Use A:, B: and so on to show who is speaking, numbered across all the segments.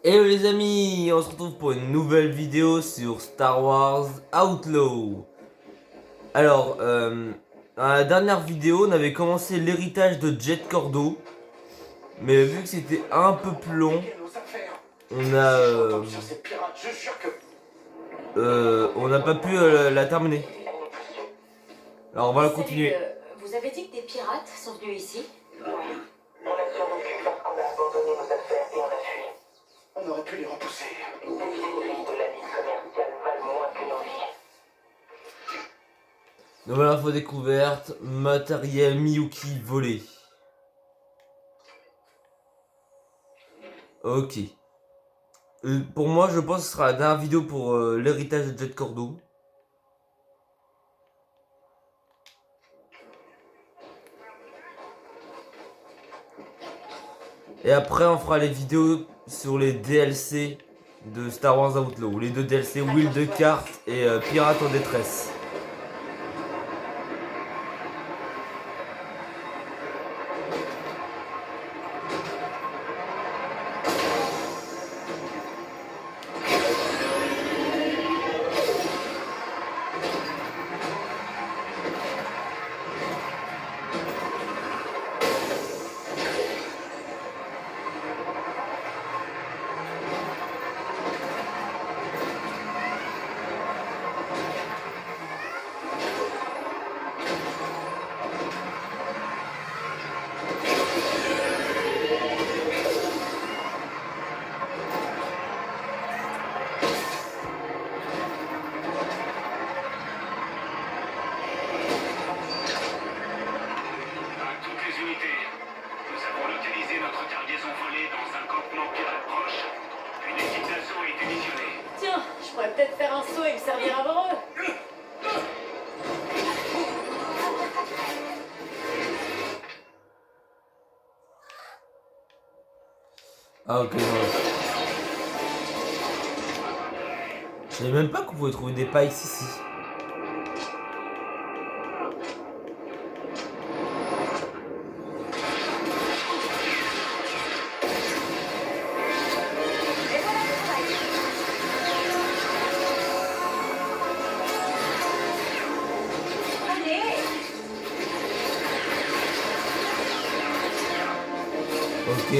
A: Hello les amis, on se retrouve pour une nouvelle vidéo sur Star Wars Outlaw. Alors, dans la dernière vidéo, on avait commencé l'héritage de Jet Cordo, mais vu que c'était un peu plus long, on a, on n'a pas pu la terminer. Alors on va la
B: Salut,
A: continuer.
B: vous avez dit que des pirates sont venus ici?
C: Oui, on a survécu parce qu'on a abandonné nos affaires et on a fui.
D: On aurait pu les repousser.
C: Les vieilleries de la vie commerciale valent moins que nos vies.
A: Nouvelle info découverte, matériel Miyuki volé. Ok. Pour moi, je pense que ce sera la dernière vidéo pour l'héritage de Jet Cordo. Et après, on fera les vidéos sur les DLC de Star Wars Outlaw. Les deux DLC, Will de carte et Pirate en détresse.
E: À toutes les unités, nous avons localisé notre cargaison volée dans un campement pirate proche. Une équipe d'assaut a été missionnée.
B: Tiens, je pourrais peut-être faire un saut et me servir avant eux.
A: Ah ok, non. Je savais même pas qu'on pouvait trouver des pailles ici.
B: Allez!
A: Ok.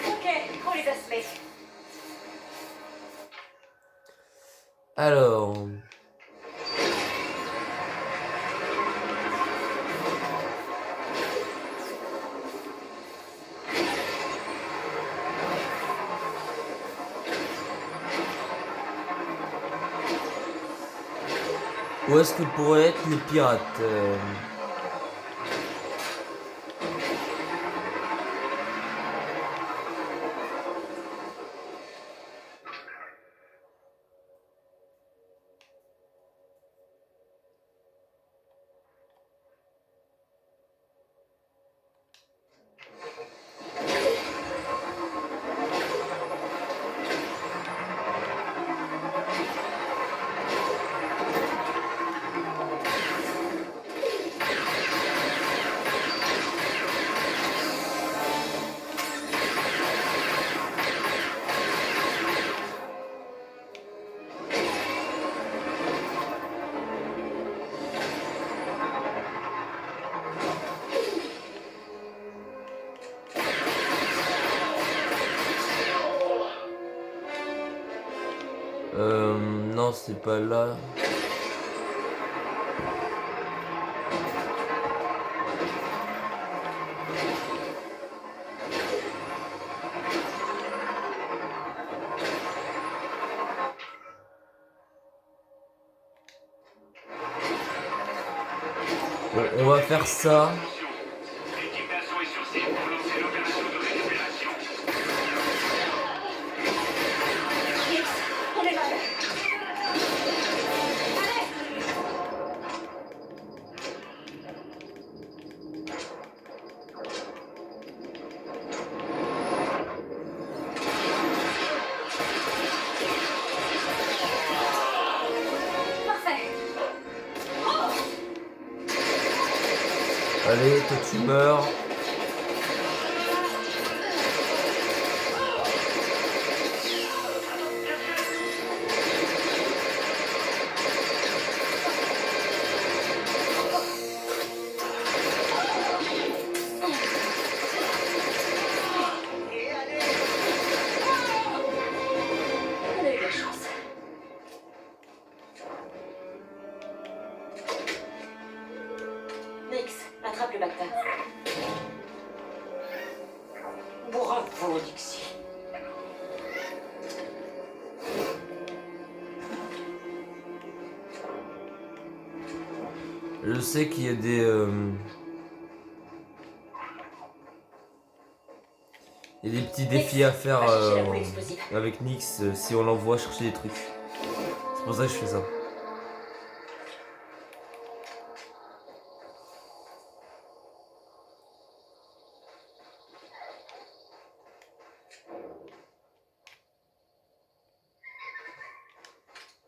B: Ok, on les a semés.
A: Alors... Où est-ce que pourraient être les pirates Non, c'est pas là. Bon, on va faire ça.
E: Attention, l'équipe d'assaut est sur site pour lancer l'opération de récupération.
B: Yes, on est mal. Allez!
A: Allez, toi tu meurs.
B: On a eu de la chance. Nix, attrape le Bacta. Bravo, Nixie.
A: Je sais qu'il y a il y a des petits défis à faire
B: Va chercher la boule explosive.
A: avec Nyx si on l'envoie chercher des trucs. C'est pour ça que je fais ça.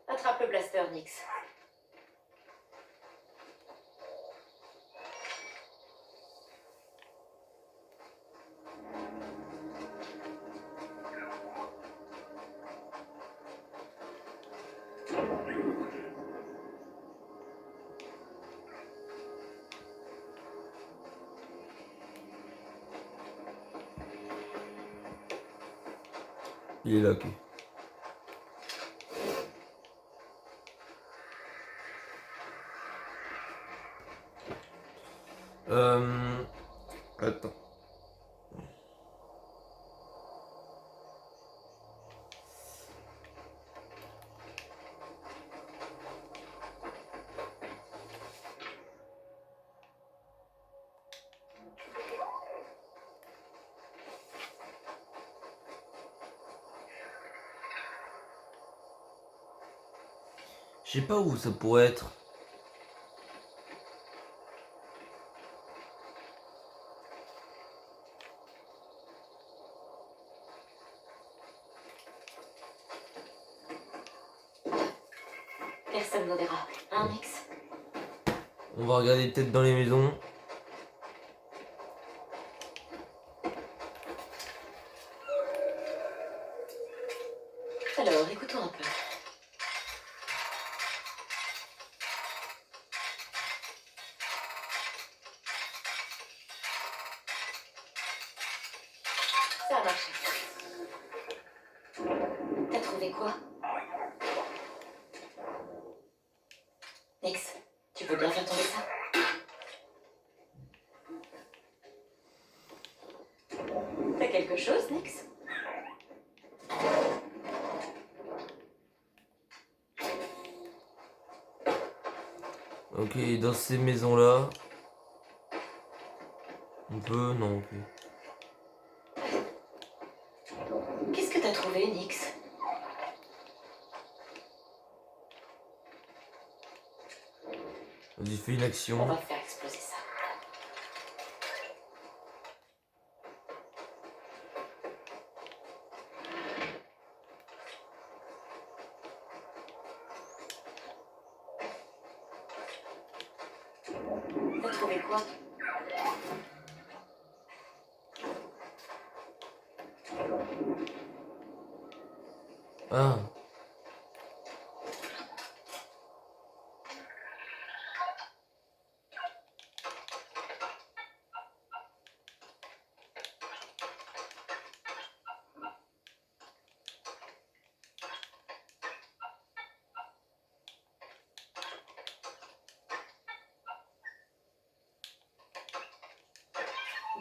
B: Attrape le blaster, Nix.
A: Il est là, ok. Attends. Je sais pas où ça pourrait être.
B: Personne ne verra. Hein, Nix?
A: On va regarder peut-être dans les maisons.
B: Alors, écoutons un peu. Ça a marché. T'as trouvé quoi? Nix, tu peux bien faire tomber ça? T'as quelque chose, Nix?
A: Ok, dans ces maisons-là. On peut, non, ok.
B: Qu'est-ce que t'as trouvé, Nix?
A: Vas-y, fais une
B: On
A: action.
B: va faire exploser ça. T'as trouvé quoi?
A: Ah.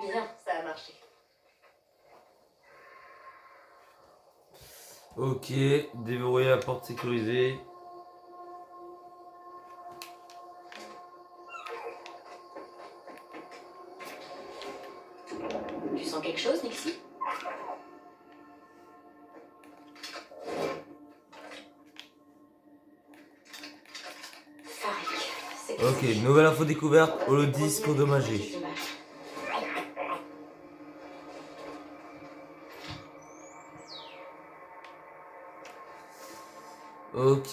B: Bien, ça a marché.
A: Ok, déverrouiller la porte sécurisée.
B: Tu sens quelque chose, Nixie? Farik, c'est
A: Ok, nouvelle info découverte, holodisque endommagé. Ok.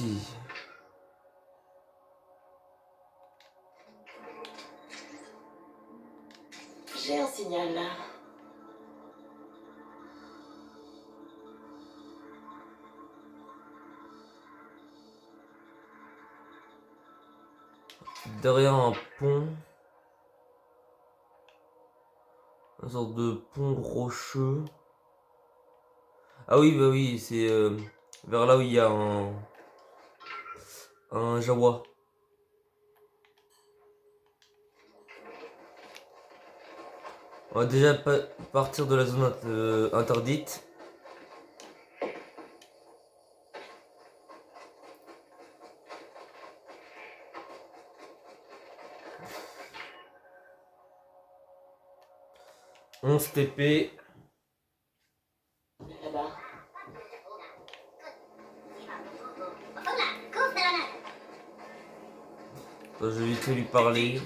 B: signal là.
A: Derrière un pont. Une sorte de pont rocheux. Ah oui, bah oui, c'est vers là où il y a un Jawa. On va déjà partir de la zone interdite. On TP.
B: Là-bas.
A: Je vais vite lui parler.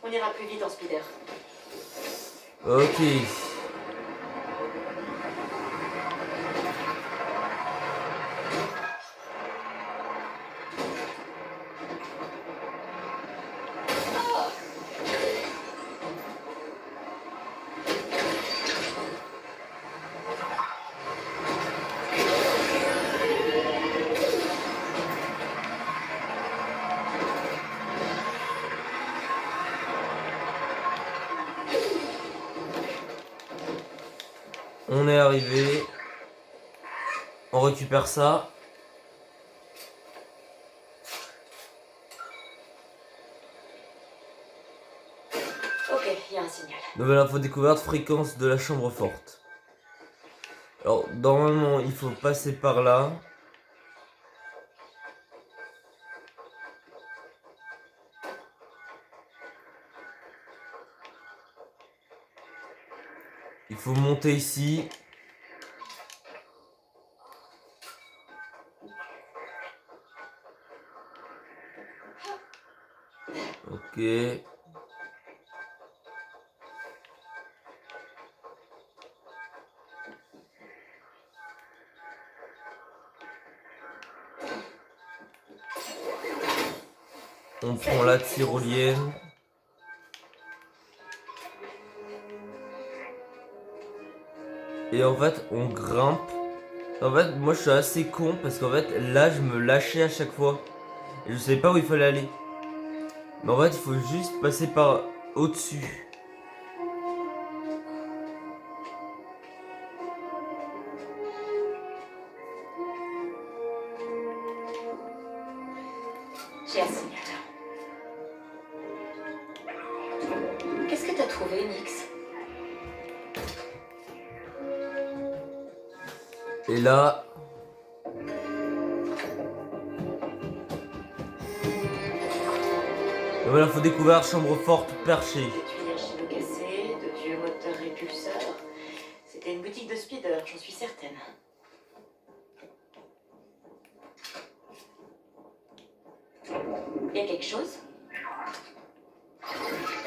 B: On ira plus vite en speeder.
A: Ok. On est arrivé. On récupère ça.
B: Ok, il y a un signal.
A: Nouvelle info découverte, fréquence de la chambre forte. Alors, normalement, il faut passer par là. Il faut monter ici. Ok. On prend la tyrolienne. Et en fait, on grimpe. En fait, moi je suis assez con parce qu'en fait, là je me lâchais à chaque fois. Et je savais pas où il fallait aller. Mais en fait, il faut juste passer par au-dessus.
B: J'ai un signal. Qu'est-ce que t'as trouvé, Nix?
A: Et là. Et voilà, faut découvrir chambre forte perchée.
B: Des tuyaux chino cassés, de vieux moteurs répulseurs. C'était une boutique de speeder, j'en suis certaine. Y a quelque chose?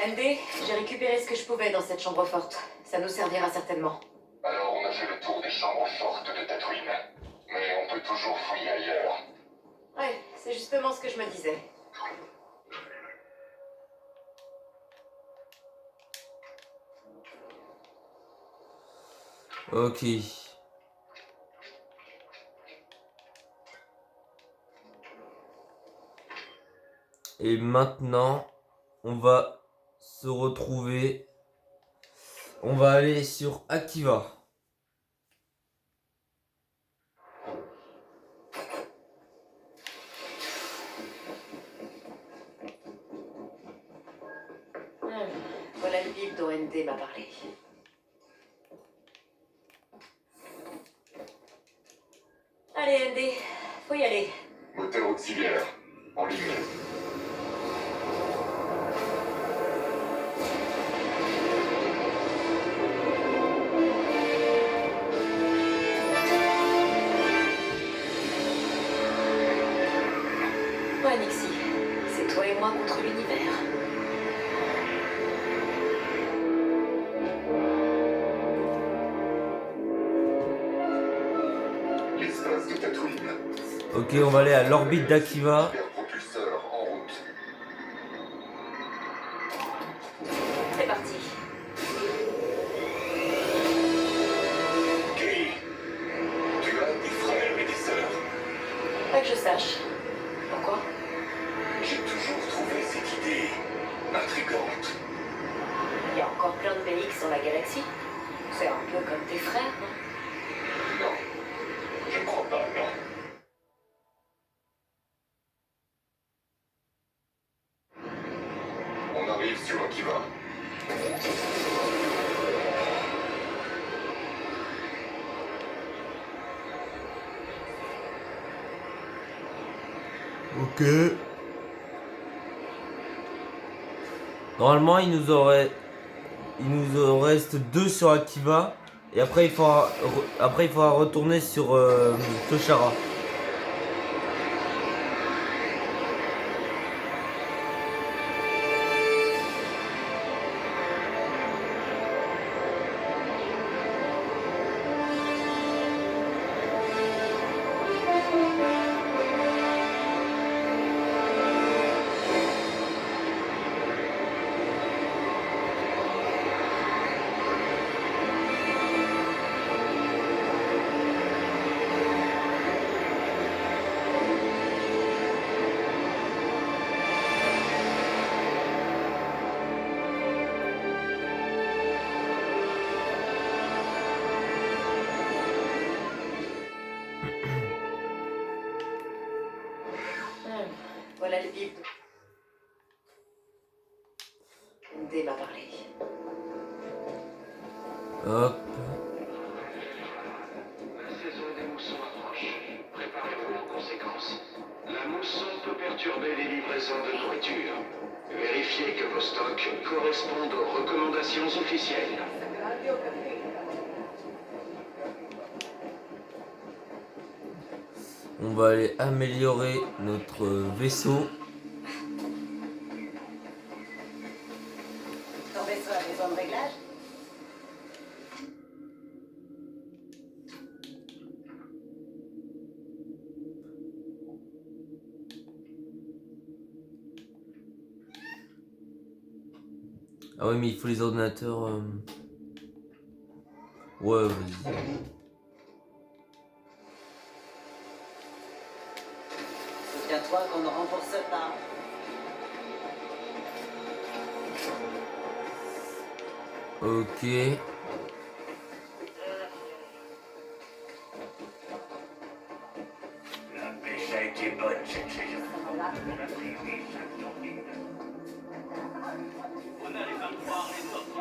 B: MD, j'ai récupéré ce que je pouvais dans cette chambre forte. Ça nous servira certainement.
C: Alors on a fait le tour des chambres fortes de Tatooine. Mais on peut toujours fouiller ailleurs.
B: Ouais, c'est justement ce que je me disais.
A: Ok. Et maintenant, on va se retrouver. On va aller sur Akiva.
B: Voilà le bip dont MD m'a parlé. Allez, MD, faut y aller.
C: Moteur auxiliaire, en ligne.
B: Ouais, Nixie, c'est toi et et moi contre l'univers.
C: L'espace de Tatooine.
A: Ok, on va aller à l'orbite d'Akiva.
C: Propulseur en route.
B: C'est parti.
C: Kay, tu as des frères et des sœurs.
B: Pas que je sache. Pourquoi?
C: J'ai toujours trouvé cette idée intrigante.
B: Il y a encore plein de BX dans la galaxie. C'est un peu comme tes frères, non?
C: Non, je ne crois pas, non. On arrive sur Akiva.
A: Ok. Normalement, il nous en reste 2 sur Akiva. Et après, il faudra retourner sur Toshara.
B: Voilà le bib. D m'a parlé.
A: Hop.
E: La saison des moussons approche. Préparez-vous en conséquence. La mousson peut perturber les livraisons de nourriture. Vérifiez que vos stocks correspondent aux recommandations officielles.
A: On va aller améliorer notre vaisseau.
B: Ton vaisseau a besoin de réglage?
A: Ah ouais, mais il faut les ordinateurs. Ouais, vas-y.
B: Souviens-toi qu'on ne rembourse pas.
A: Ok.
E: La pêche a été bonne cette saison.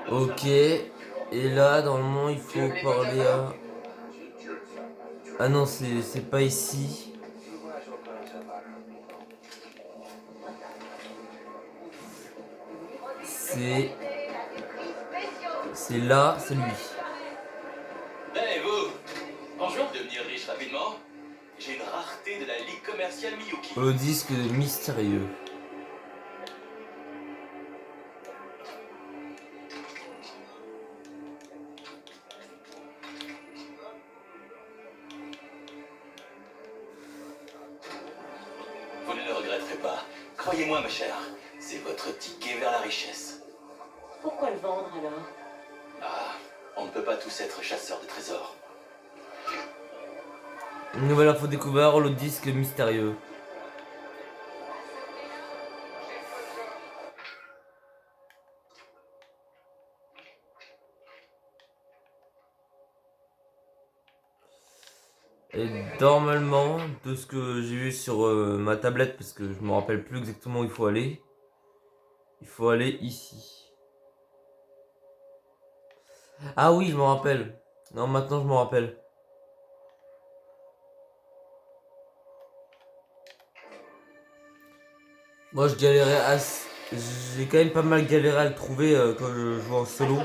A: Ok. Et là, normalement, il faut parler à... Ah non, c'est pas ici. C'est là, c'est lui.
F: Eh vous! Bonjour! Devenir riche rapidement? J'ai une rareté de la ligue commerciale Miyuki.
A: Le disque mystérieux.
F: Vous ne le regretterez pas. Croyez-moi, ma chère, c'est votre ticket vers la richesse.
B: Pourquoi le vendre alors?
F: Ah, on ne peut pas tous être chasseurs de trésors.
A: Une nouvelle info découverte, le disque mystérieux. Et normalement, de ce que j'ai vu sur ma tablette, parce que je me rappelle plus exactement où il faut aller ici. Ah oui, je me rappelle. Non, maintenant je me rappelle. Moi je galérais assez... J'ai quand même pas mal galéré à le trouver quand je jouais en solo.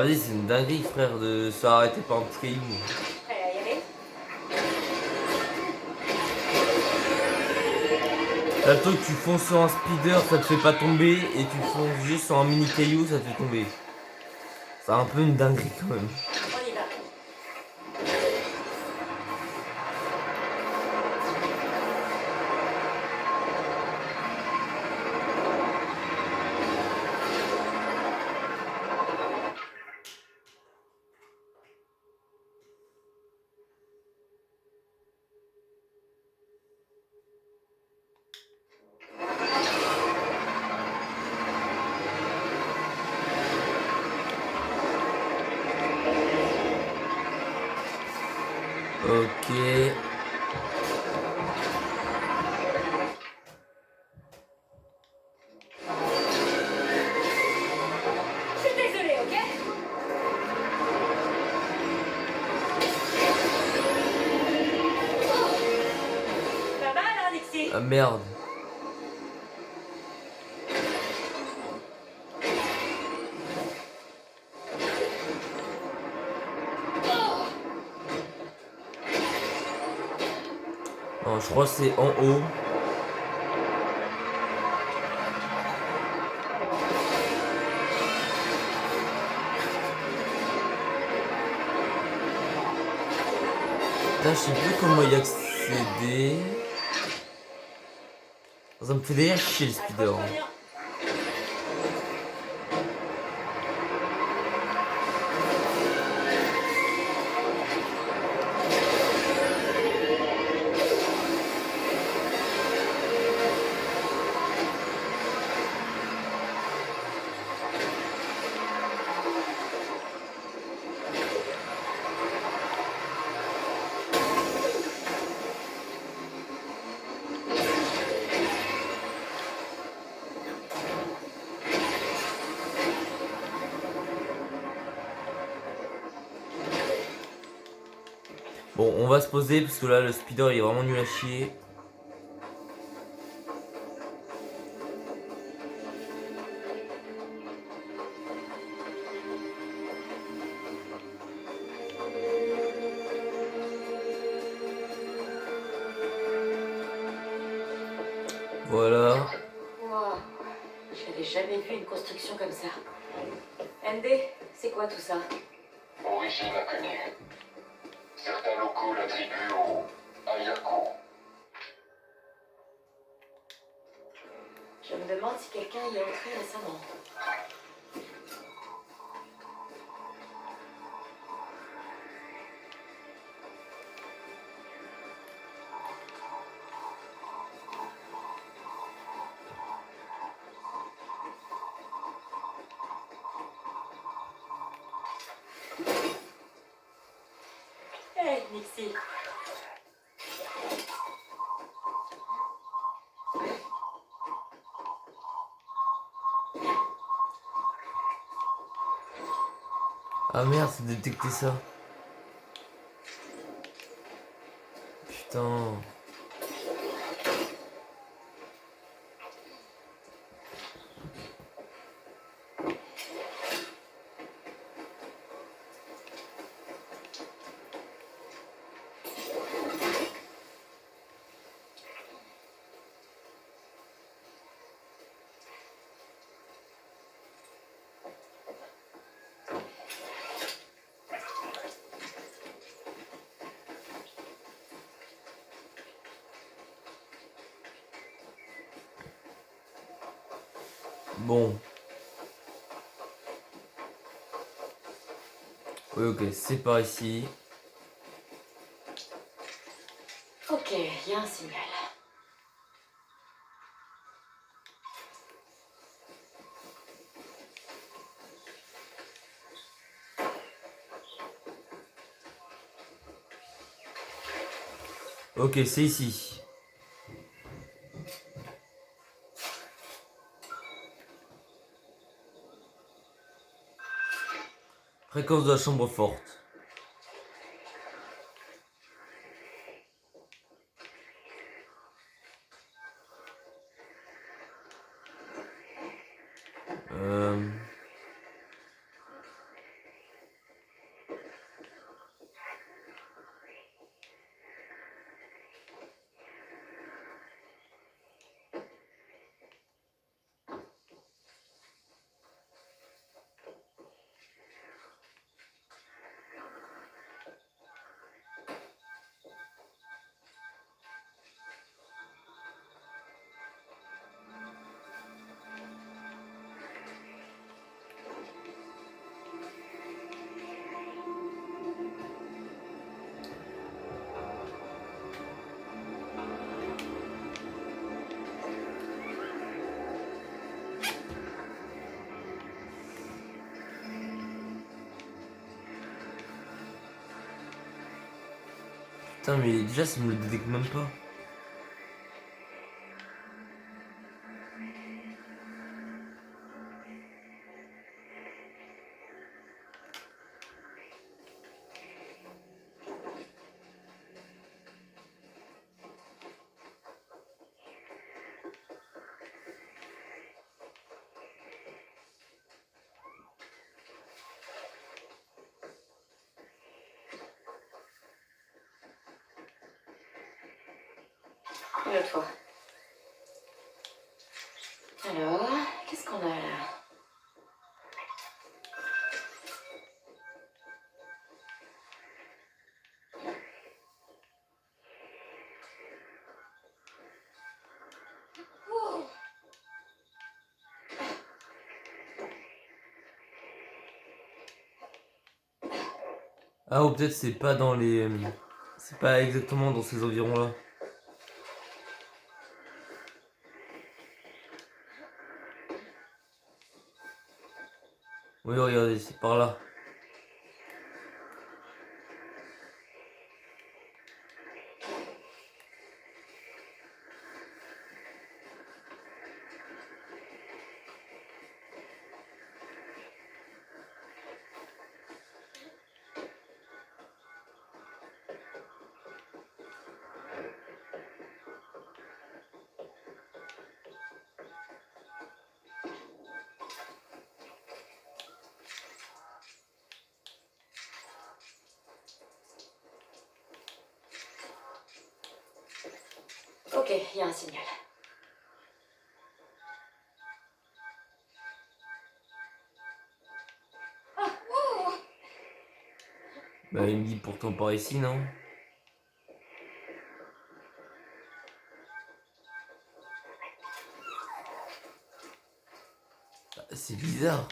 A: vas-y, c'est une dinguerie, frère, de se faire arrêter par un petit caillou.
B: Prêt à y aller?
A: Là, le truc, tu fonces sur un speeder, ça te fait pas tomber, et tu fonces juste sur un mini caillou, ça te fait tomber. C'est un peu une dinguerie quand même.
B: On y va.
A: Ok.
B: Je suis désolée, ok? Pas mal, hein, Nixie?
A: Ah merde. Non, je crois que c'est en haut. Putain, je sais plus comment y accéder. Ça me fait d'ailleurs chier le speeder.
B: Accroche-toi bien.
A: Bon, on va se poser parce que là, le speeder il est vraiment nul à chier. Voilà.
B: Wow. J'avais jamais vu une construction comme ça. MD, c'est quoi tout ça?
C: Origine inconnue. Certains locaux l'attribuent au Ayako.
B: Je me demande si quelqu'un y est entré récemment. Hey, Nixie.
A: Ah merde, c'est détecté ça. Putain. Bon. Oui, ok, c'est par ici.
B: Ok, il y a un signal.
A: Ok, c'est ici. Fréquence de la chambre forte. Euh... Putain, mais déjà, ça me le détecte même pas.
B: Une autre fois. Alors, qu'est-ce qu'on a là?
A: Ah, ou peut-être c'est pas dans les... C'est pas exactement dans ces environs-là. Oui, regardez, c'est par là.
B: Ok, il y a un signal.
A: Bah, il me dit pourtant par ici, non? Ah, c'est bizarre.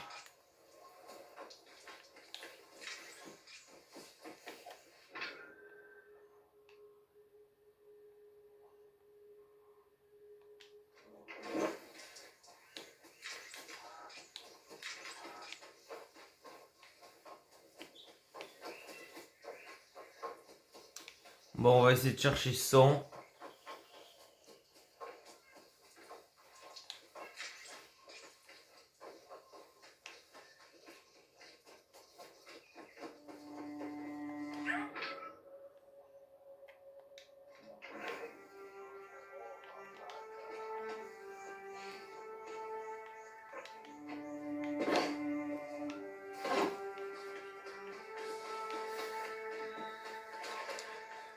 A: Bon, on va essayer de chercher 100.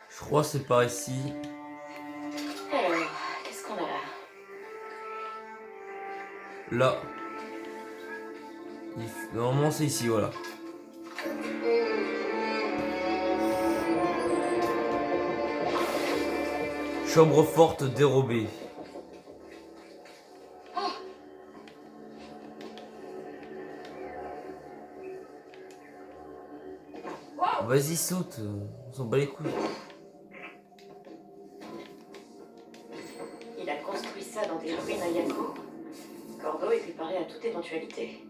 A: Je crois que c'est par ici.
B: Alors, qu'est-ce qu'on a là?
A: Là. Normalement, c'est ici, voilà. Chambre forte dérobée. Vas-y, saute. On s'en bat les couilles.
B: Il a construit ça dans des ruines à Yako. Cordo est préparé à toute éventualité.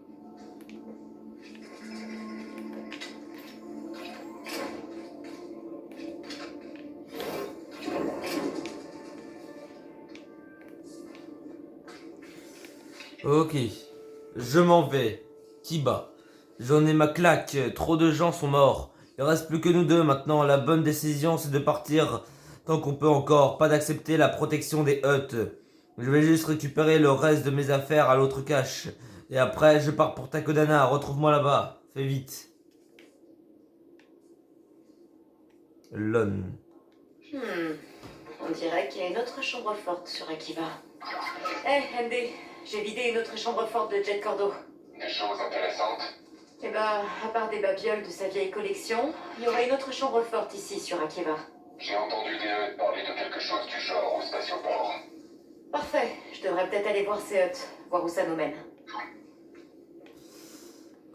A: Ok. Je m'en vais. Kiba. J'en ai ma claque. Trop de gens sont morts. Il reste plus que nous deux maintenant. La bonne décision, c'est de partir tant qu'on peut encore. Pas d'accepter la protection des huttes. Je vais juste récupérer le reste de mes affaires à l'autre cache. Et après, je pars pour Takodana. Retrouve-moi là-bas. Fais vite. Lon.
B: On dirait qu'il y a une autre chambre forte sur Akiva. Eh, MD, j'ai vidé une autre chambre forte de Jet Cordo.
C: Des choses intéressantes?
B: Eh ben, à part des babioles de sa vieille collection, il y aura une autre chambre forte ici sur Akiva.
C: J'ai entendu des Hutt parler de quelque chose du genre au spatioport.
B: Parfait, je devrais peut-être aller voir ces huttes, voir où ça nous mène.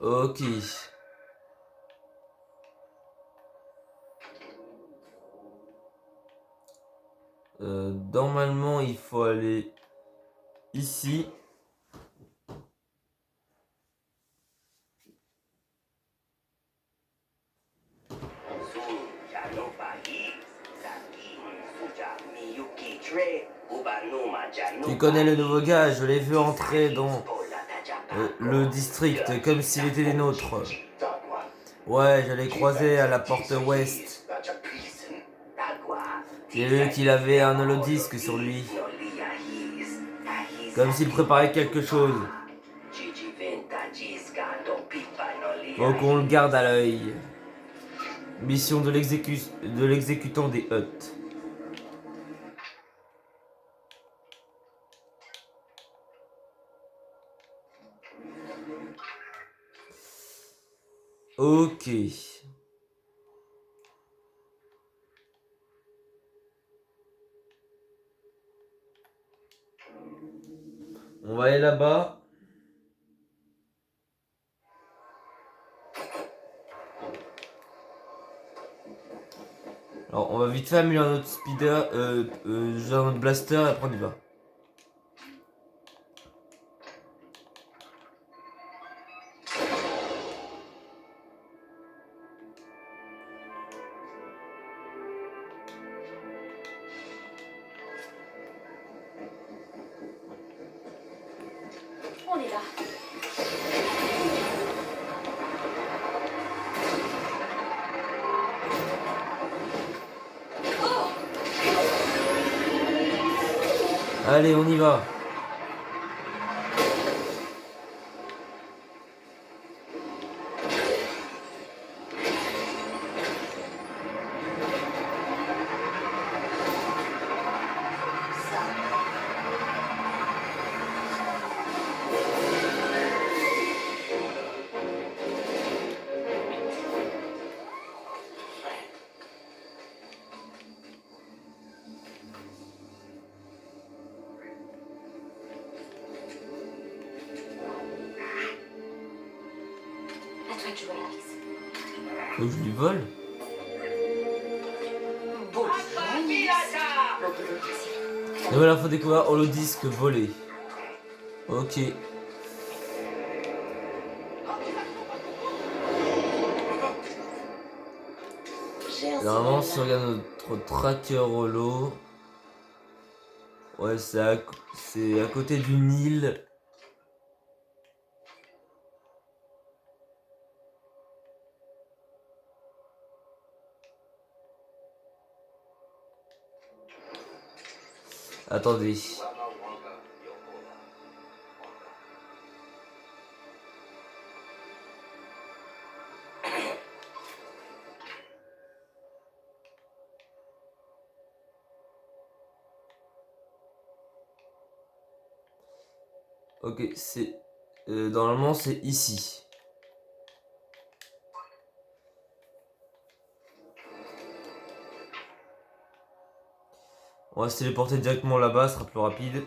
A: Ok. Normalement, il faut aller ici. Tu connais le nouveau gars, je l'ai vu entrer dans le district comme s'il était des nôtres. Ouais, je l'ai croisé à la porte ouest. J'ai vu qu'il avait un holodisque sur lui. Comme s'il préparait quelque chose. Faut qu'on le garde à l'œil. Mission de l'exécutant des Hutt. Ok. On va aller là-bas. Alors, on va vite fait améliorer notre speeder, genre notre blaster, et après on y va.
B: On est là.
A: Allez, on y va.
B: À toi de jouer, Alex.
A: Faut que je lui vole.
B: Beau jeu, Alex. Beaucoup de merci.
A: Et voilà, faut découvrir holodisque volé. Ok.
B: J'ai un
A: Normalement,
B: signal,
A: si on
B: là.
A: regarde notre tracker holo, ouais, c'est à côté d'une île. Attendez. Ok, c'est... normalement, c'est ici. On va se téléporter directement là-bas, ce sera plus rapide.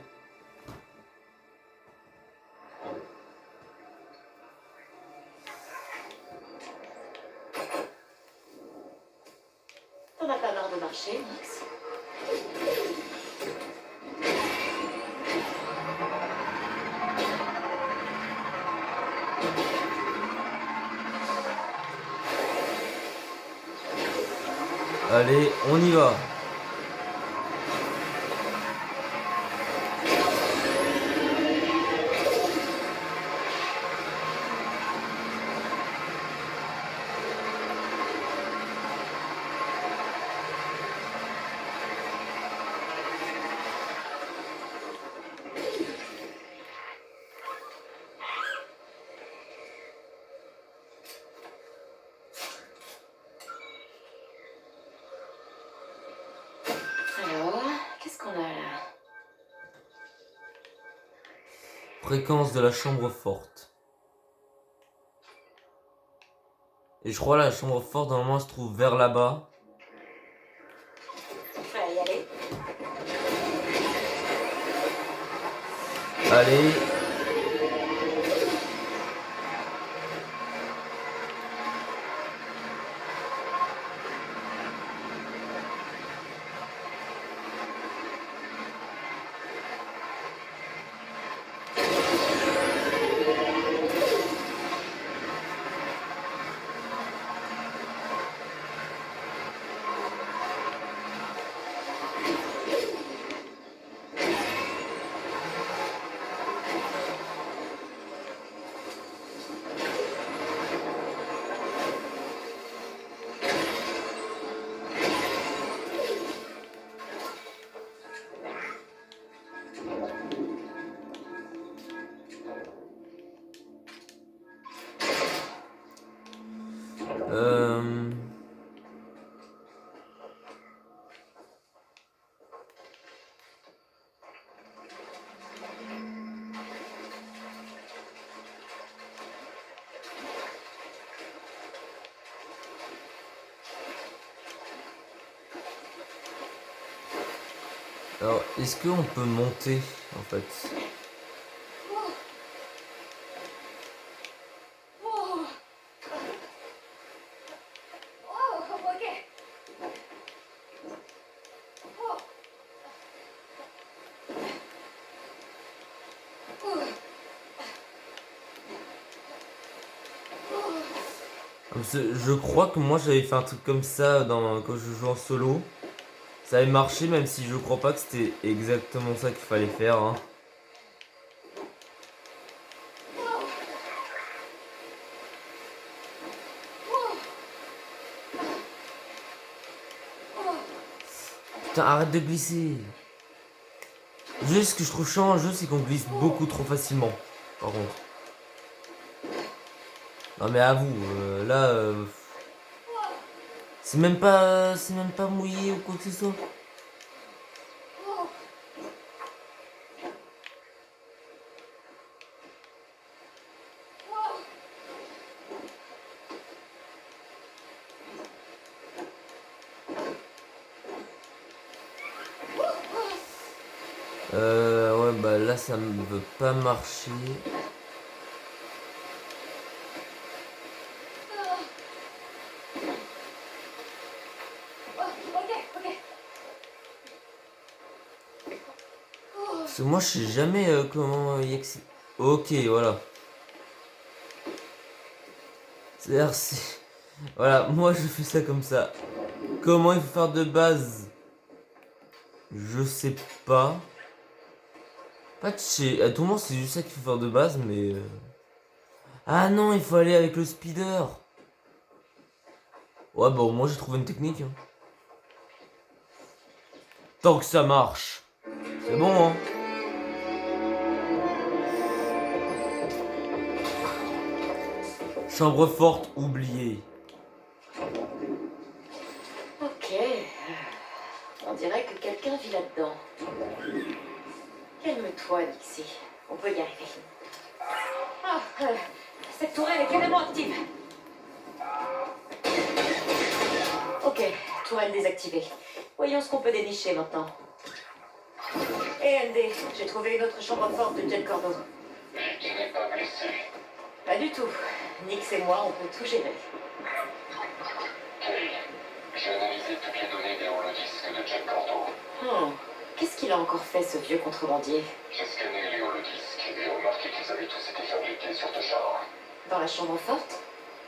B: T'en as pas marre de marcher, Max?
A: Allez, on y va.
B: Alors, qu'est-ce qu'on a là?
A: Fréquence de la chambre forte. Et je crois la chambre forte, normalement, se trouve vers là-bas.
B: Prêt à y aller?
A: Allez. Alors, est-ce qu'on peut monter, en fait? Je crois que moi j'avais fait un truc comme ça quand je jouais en solo. Ça avait marché même si je crois pas que c'était exactement ça qu'il fallait faire. Hein. Putain, arrête de glisser. Juste ce que je trouve chiant en jeu, c'est qu'on glisse beaucoup trop facilement. Par contre. Non mais avoue, là... c'est même pas mouillé ou quoi que ce soit. Ouais bah là ça me veut pas marcher. Parce que moi je sais jamais comment y accéder. Ok voilà. C'est-à-dire si... Voilà, moi je fais ça comme ça. Comment il faut faire de base? Je sais pas. Pas de chez... À tout moment c'est juste ça qu'il faut faire de base mais... Ah non il faut aller avec le speeder. Ouais bah moi j'ai trouvé une technique. Hein. Tant que ça marche. C'est bon hein. Chambre forte oubliée.
B: Ok. On dirait que quelqu'un vit là-dedans. Calme-toi, Nixie. On peut y arriver. Ah, cette tourelle est carrément active. Ok, tourelle désactivée. Voyons ce qu'on peut dénicher maintenant. ND, j'ai trouvé une autre chambre forte de Jet Cordo.
C: Et tu n'es pas blessé.
B: Pas du tout. Nix et moi, on peut tout gérer.
C: Kay, j'ai analysé toutes les données des holodisques de Jet Cordo.
B: Qu'est-ce qu'il a encore fait, ce vieux contrebandier?
C: J'ai scanné les holodisques et remarqué qu'ils avaient tous été fabriqués sur Toshara.
B: Dans la chambre forte?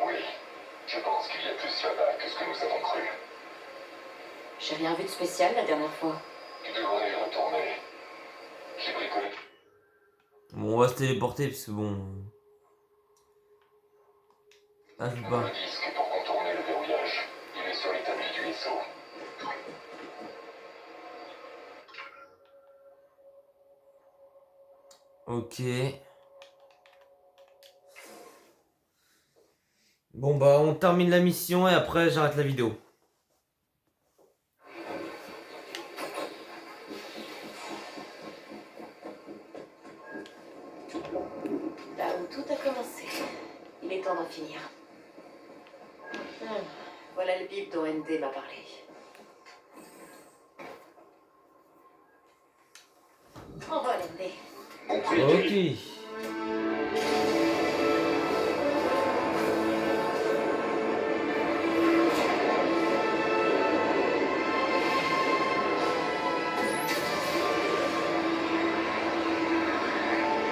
C: Oui, je pense qu'il y a plus là-bas que ce que nous avons cru.
B: J'ai rien vu de spécial la dernière fois.
C: Tu devrais y retourner. J'ai bricolé.
A: Bon on va se téléporter parce que bon... Ah je peux pas.
C: Le disque pour contourner le verrouillage. Il est sur l'établi du vaisseau.
A: Ok. Bon bah on termine la mission et après j'arrête la vidéo.
B: Là où tout a commencé. Il est temps d'en finir. Voilà le bip dont ND m'a parlé. Envol, ND.
C: Compris,
A: Ok.
C: Kay.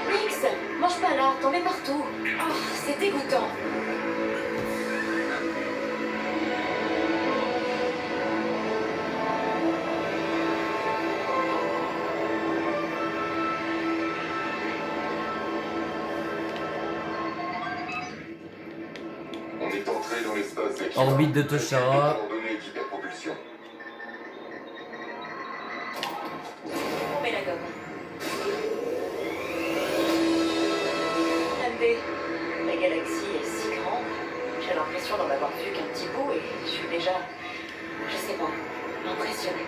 B: Nix, mange pas là, t'en mets partout. Oh, c'est dégoûtant.
C: On est entré dans l'espace Zekira.
A: Orbite de Toshara.
C: Coordonnées d'hyperpropulsion.
B: On met la gomme. ND, la galaxie est si grande. J'ai l'impression d'en avoir vu qu'un petit bout et je suis déjà, je sais pas, impressionnée.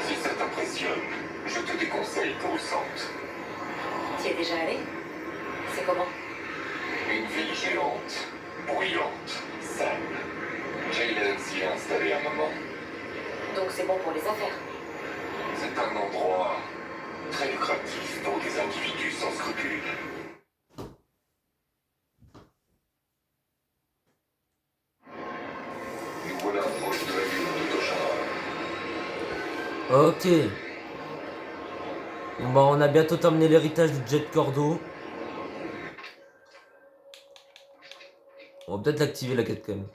C: Si ça t'impressionne, je te déconseille Coruscant.
B: T'y es déjà allé? C'est comment?
C: Une ville géante, bruyante, sale. Jaylen s'y est installé un moment.
B: Donc c'est bon pour les affaires.
C: C'est un endroit très lucratif pour des individus sans scrupules. Nous voilà proches de la ville de Toshara.
A: Ok. Bon bah on a bientôt terminé l'héritage de Jet Cordo. On va peut-être l'activer la quête quand même.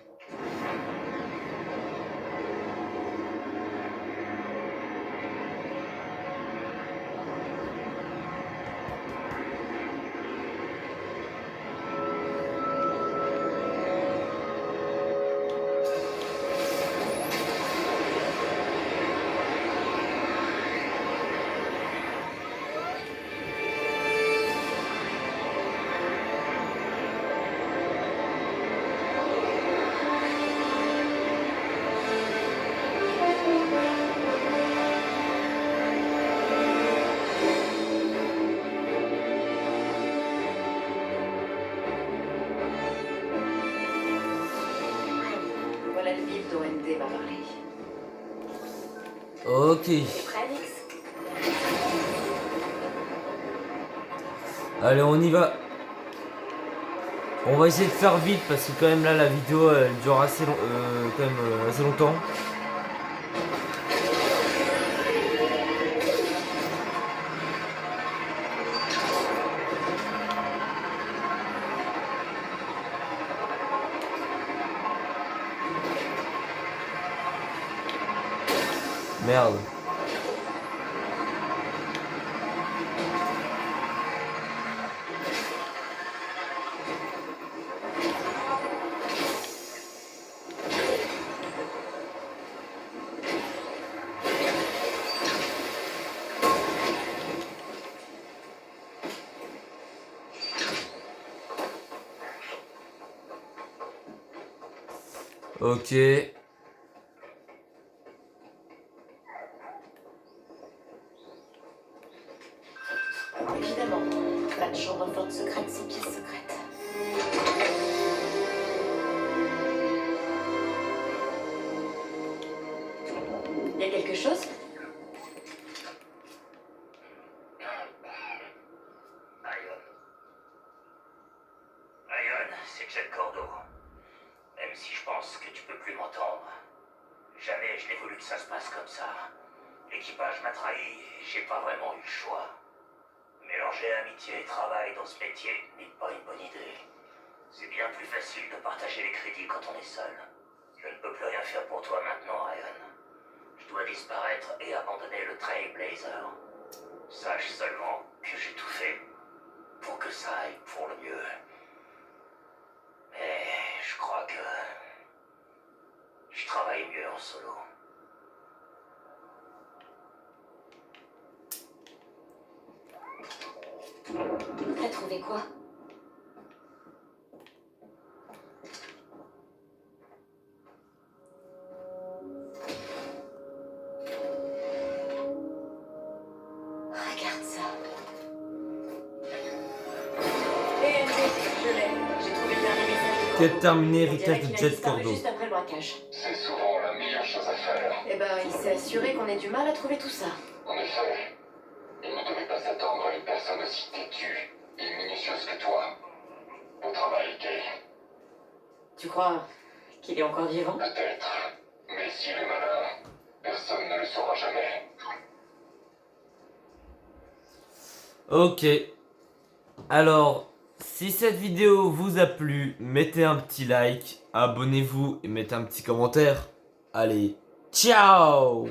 B: Voilà le livre dont MD m'a parlé.
A: Ok.
B: T'es prêt, Alex?
A: Allez, on y va. On va essayer de faire vite parce que quand même là la vidéo elle dure assez, assez longtemps. Merde. Ok.
B: Évidemment, pas de chambre forte secrète sans pièce secrète. Y a quelque chose?
E: Ion, c'est Jet Cordo. Même si je pense que tu peux plus m'entendre. Jamais je n'ai voulu que ça se passe comme ça. L'équipage m'a trahi et j'ai pas vraiment eu le choix. Mélanger amitié et travail dans ce métier n'est pas une bonne idée. C'est bien plus facile de partager les crédits quand on est seul. Je ne peux plus rien faire pour toi maintenant, Ion. Je dois disparaître et abandonner le Trailblazer. Sache seulement que j'ai tout fait pour que ça aille pour le mieux. Mais je crois que je travaille mieux en solo.
B: T'as trouvé quoi? Regarde ça. Hé, MD, je l'ai. J'ai trouvé le dernier message.
A: Quête terminée,
B: On dirait
A: héritage
B: qu'il
A: de
B: a
A: Jet
B: disparu
A: Cordo.
B: juste après le braquage.
C: C'est souvent la meilleure chose à faire.
B: Eh ben, il s'est assuré qu'on ait du mal à trouver tout ça.
C: En effet, il ne devait pas s'attendre à une personne aussi têtue et minutieuse que toi. Au travail, Kay.
B: Tu crois qu'il est encore vivant?
C: Peut-être. Mais s'il est malin, personne ne le saura jamais.
A: Ok. Alors, si cette vidéo vous a plu, mettez un petit like, abonnez-vous et mettez un petit commentaire. Allez, ciao!